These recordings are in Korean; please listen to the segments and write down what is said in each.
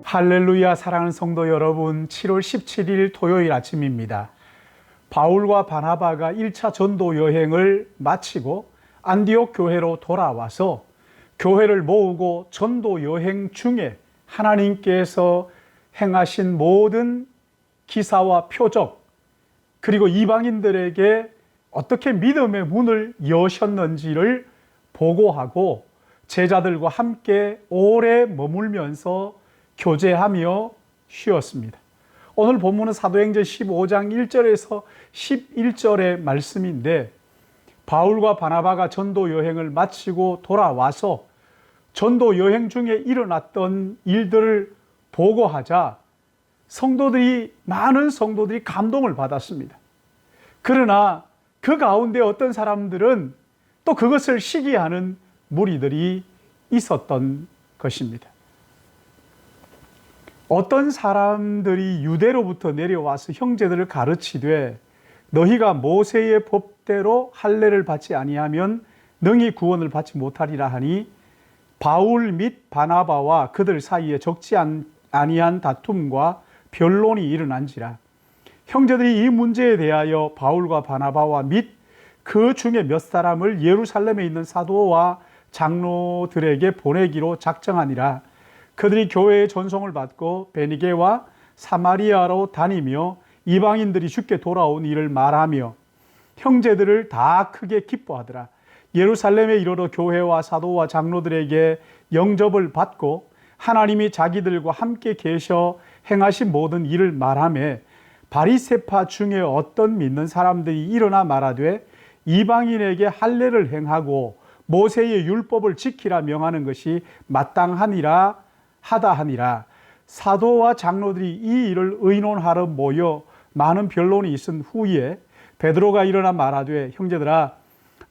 할렐루야. 사랑하는 성도 여러분, 7월 17일 토요일 아침입니다. 바울과 바나바가 1차 전도 여행을 마치고 안디옥 교회로 돌아와서 교회를 모으고 전도 여행 중에 하나님께서 행하신 모든 기사와 표적, 그리고 이방인들에게 어떻게 믿음의 문을 여셨는지를 보고하고 제자들과 함께 오래 머물면서 교제하며 쉬었습니다. 오늘 본문은 사도행전 15장 1절에서 11절의 말씀인데, 바울과 바나바가 전도 여행을 마치고 돌아와서 전도 여행 중에 일어났던 일들을 보고하자 많은 성도들이 감동을 받았습니다. 그러나 그 가운데 어떤 사람들은 또 그것을 시기하는 무리들이 있었던 것입니다. 어떤 사람들이 유대로부터 내려와서 형제들을 가르치되 너희가 모세의 법대로 할례를 받지 아니하면 능히 구원을 받지 못하리라 하니, 바울 및 바나바와 그들 사이에 적지 아니한 다툼과 변론이 일어난지라. 형제들이 이 문제에 대하여 바울과 바나바와 및 그 중에 몇 사람을 예루살렘에 있는 사도와 장로들에게 보내기로 작정하니라. 그들이 교회의 전송을 받고 베니게와 사마리아로 다니며 이방인들이 주께 돌아온 일을 말하며 형제들을 다 크게 기뻐하더라. 예루살렘에 이르러 교회와 사도와 장로들에게 영접을 받고 하나님이 자기들과 함께 계셔 행하신 모든 일을 말하며, 바리새파 중에 어떤 믿는 사람들이 일어나 말하되 이방인에게 할례를 행하고 모세의 율법을 지키라 명하는 것이 마땅하니라 하다 하니라. 사도와 장로들이 이 일을 의논하러 모여 많은 변론이 있은 후에 베드로가 일어나 말하되, 형제들아,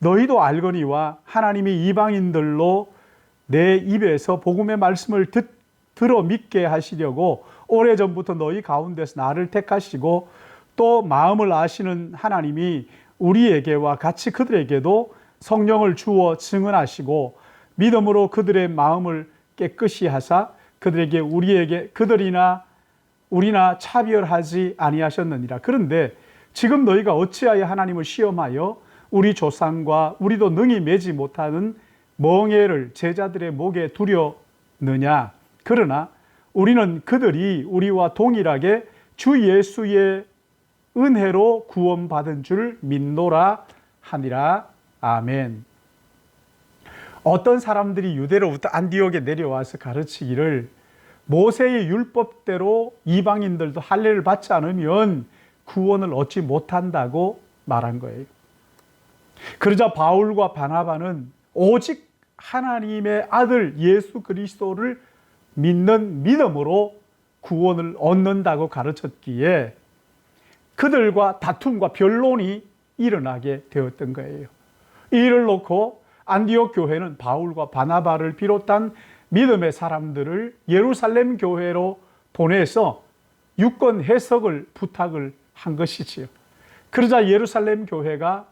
너희도 알거니와 하나님이 이방인들로 내 입에서 복음의 말씀을 들어 믿게 하시려고 오래전부터 너희 가운데서 나를 택하시고 또 마음을 아시는 하나님이 우리에게와 같이 그들에게도 성령을 주어 증언하시고 믿음으로 그들의 마음을 깨끗이 하사 그들에게 우리나 차별하지 아니하셨느니라. 그런데 지금 너희가 어찌하여 하나님을 시험하여 우리 조상과 우리도 능히 매지 못하는 멍에를 제자들의 목에 두려느냐. 그러나 우리는 그들이 우리와 동일하게 주 예수의 은혜로 구원받은 줄 믿노라 하니라. 아멘. 어떤 사람들이 유대로부터 안디옥에 내려와서 가르치기를 모세의 율법대로 이방인들도 할례를 받지 않으면 구원을 얻지 못한다고 말한 거예요. 그러자 바울과 바나바는 오직 하나님의 아들 예수 그리스도를 믿는 믿음으로 구원을 얻는다고 가르쳤기에 그들과 다툼과 변론이 일어나게 되었던 거예요. 이 일을 놓고 안디옥 교회는 바울과 바나바를 비롯한 믿음의 사람들을 예루살렘 교회로 보내서 유권 해석을 부탁을 한 것이지요. 그러자 예루살렘 교회가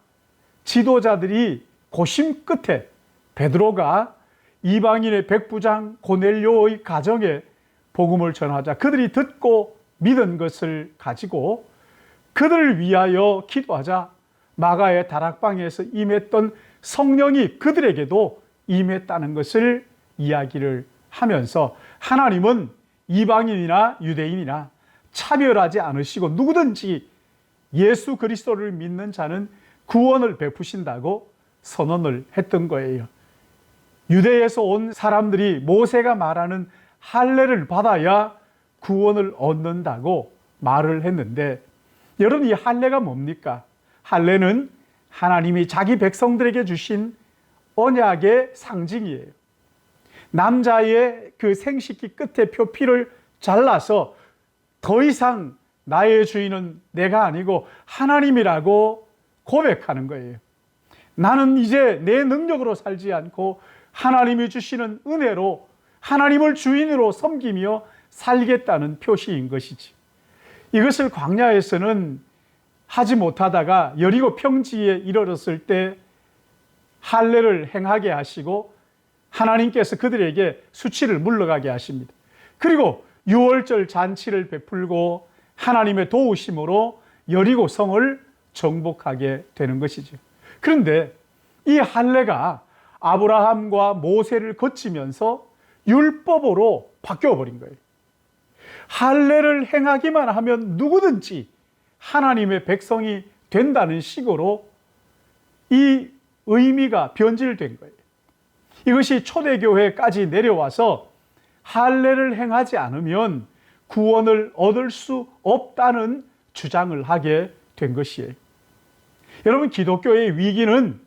지도자들이 고심 끝에 베드로가 이방인의 백부장 고넬료의 가정에 복음을 전하자 그들이 듣고 믿은 것을 가지고 그들을 위하여 기도하자 마가의 다락방에서 임했던 성령이 그들에게도 임했다는 것을 이야기를 하면서, 하나님은 이방인이나 유대인이나 차별하지 않으시고 누구든지 예수 그리스도를 믿는 자는 구원을 베푸신다고 선언을 했던 거예요. 유대에서 온 사람들이 모세가 말하는 할례를 받아야 구원을 얻는다고 말을 했는데, 여러분, 이 할례가 뭡니까? 할례는 하나님이 자기 백성들에게 주신 언약의 상징이에요. 남자의 그 생식기 끝에 표피를 잘라서 더 이상 나의 주인은 내가 아니고 하나님이라고 고백하는 거예요. 나는 이제 내 능력으로 살지 않고 하나님이 주시는 은혜로 하나님을 주인으로 섬기며 살겠다는 표시인 것이지. 이것을 광야에서는 하지 못하다가 여리고 평지에 이르렀을 때 할례를 행하게 하시고 하나님께서 그들에게 수치를 물러가게 하십니다. 그리고 유월절 잔치를 베풀고 하나님의 도우심으로 여리고 성을 정복하게 되는 것이죠. 그런데 이 할례가 아브라함과 모세를 거치면서 율법으로 바뀌어버린 거예요. 할례를 행하기만 하면 누구든지 하나님의 백성이 된다는 식으로 이 의미가 변질된 거예요. 이것이 초대교회까지 내려와서 할례를 행하지 않으면 구원을 얻을 수 없다는 주장을 하게 된 것이에요. 여러분, 기독교의 위기는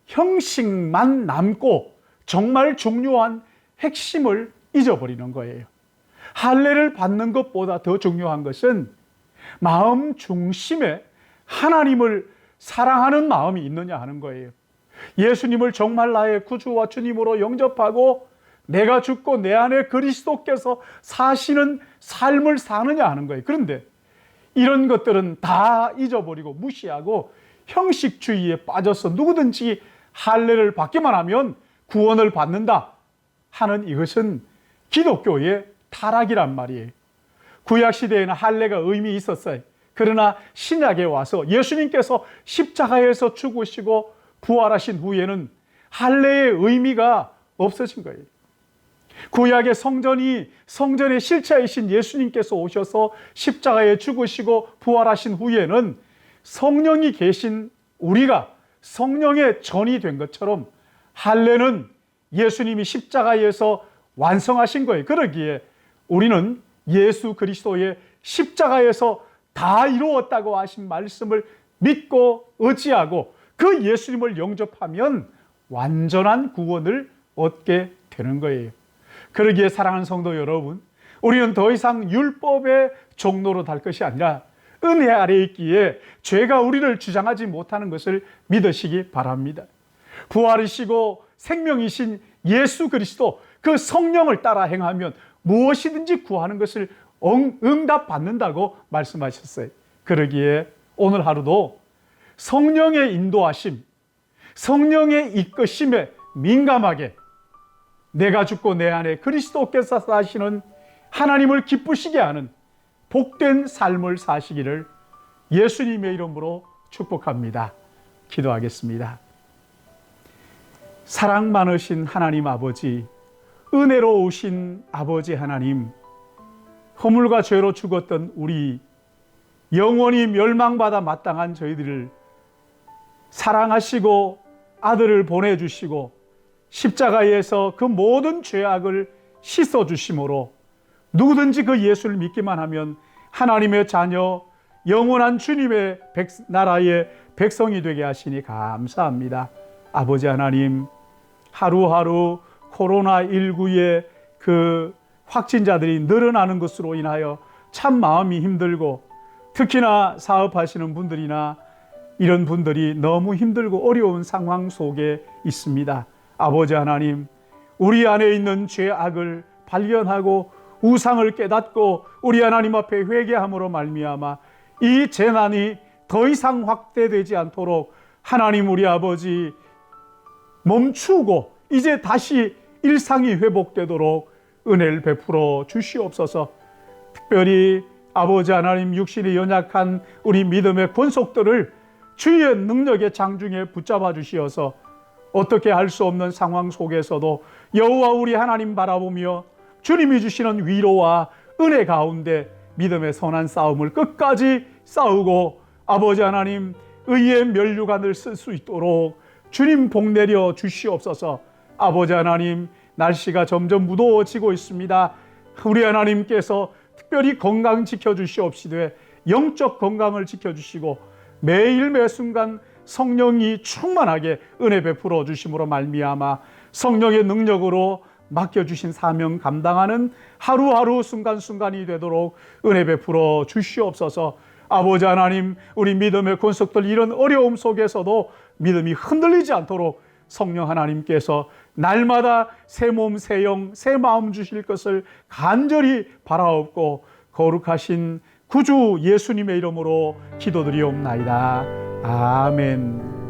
형식만 남고 정말 중요한 핵심을 잊어버리는 거예요. 할례를 받는 것보다 더 중요한 것은 마음 중심에 하나님을 사랑하는 마음이 있느냐 하는 거예요. 예수님을 정말 나의 구주와 주님으로 영접하고 내가 죽고 내 안에 그리스도께서 사시는 삶을 사느냐 하는 거예요. 그런데 이런 것들은 다 잊어버리고 무시하고 형식주의에 빠져서 누구든지 할례를 받기만 하면 구원을 받는다 하는 이것은 기독교의 타락이란 말이에요. 구약시대에는 할례가 의미 있었어요. 그러나 신약에 와서 예수님께서 십자가에서 죽으시고 부활하신 후에는 할례의 의미가 없어진 거예요. 구약의 성전의 실체이신 예수님께서 오셔서 십자가에 죽으시고 부활하신 후에는 성령이 계신 우리가 성령의 전이 된 것처럼 할례는 예수님이 십자가에서 완성하신 거예요. 그러기에 우리는 예수 그리스도의 십자가에서 다 이루었다고 하신 말씀을 믿고 의지하고 그 예수님을 영접하면 완전한 구원을 얻게 되는 거예요. 그러기에 사랑하는 성도 여러분, 우리는 더 이상 율법의 종로로 달 것이 아니라 은혜 아래에 있기에 죄가 우리를 주장하지 못하는 것을 믿으시기 바랍니다. 부활이시고 생명이신 예수 그리스도, 그 성령을 따라 행하면 무엇이든지 구하는 것을 응답받는다고 말씀하셨어요. 그러기에 오늘 하루도 성령의 인도하심, 성령의 이끄심에 민감하게 내가 죽고 내 안에 그리스도께서 사시는 하나님을 기쁘시게 하는 복된 삶을 사시기를 예수님의 이름으로 축복합니다. 기도하겠습니다. 사랑 많으신 하나님 아버지, 은혜로우신 아버지 하나님, 허물과 죄로 죽었던 우리 영원히 멸망받아 마땅한 저희들을 사랑하시고 아들을 보내주시고 십자가에서 그 모든 죄악을 씻어주심으로 누구든지 그 예수를 믿기만 하면 하나님의 자녀, 영원한 주님의 나라의 백성이 되게 하시니 감사합니다. 아버지 하나님, 하루하루 코로나19의 그 확진자들이 늘어나는 것으로 인하여 참 마음이 힘들고, 특히나 사업하시는 분들이나 이런 분들이 너무 힘들고 어려운 상황 속에 있습니다. 아버지 하나님, 우리 안에 있는 죄악을 발견하고 우상을 깨닫고 우리 하나님 앞에 회개함으로 말미암아 이 재난이 더 이상 확대되지 않도록 하나님 우리 아버지 멈추고 이제 다시 일상이 회복되도록 은혜를 베풀어 주시옵소서. 특별히 아버지 하나님, 육신이 연약한 우리 믿음의 권속들을 주의 능력의 장중에 붙잡아 주시어서 어떻게 할 수 없는 상황 속에서도 여호와 우리 하나님 바라보며 주님이 주시는 위로와 은혜 가운데 믿음의 선한 싸움을 끝까지 싸우고 아버지 하나님 의의 면류관을 쓸 수 있도록 주님 복 내려 주시옵소서. 아버지 하나님, 날씨가 점점 무더워지고 있습니다. 우리 하나님께서 특별히 건강 지켜주시옵시되 영적 건강을 지켜주시고 매일 매순간 성령이 충만하게 은혜 베풀어 주심으로 말미암아 성령의 능력으로 맡겨주신 사명 감당하는 하루하루 순간순간이 되도록 은혜 베풀어 주시옵소서. 아버지 하나님, 우리 믿음의 권속들 이런 어려움 속에서도 믿음이 흔들리지 않도록 성령 하나님께서 날마다 새 몸, 새 영, 새 마음 주실 것을 간절히 바라옵고 거룩하신 구주 예수님의 이름으로 기도드리옵나이다. 아멘.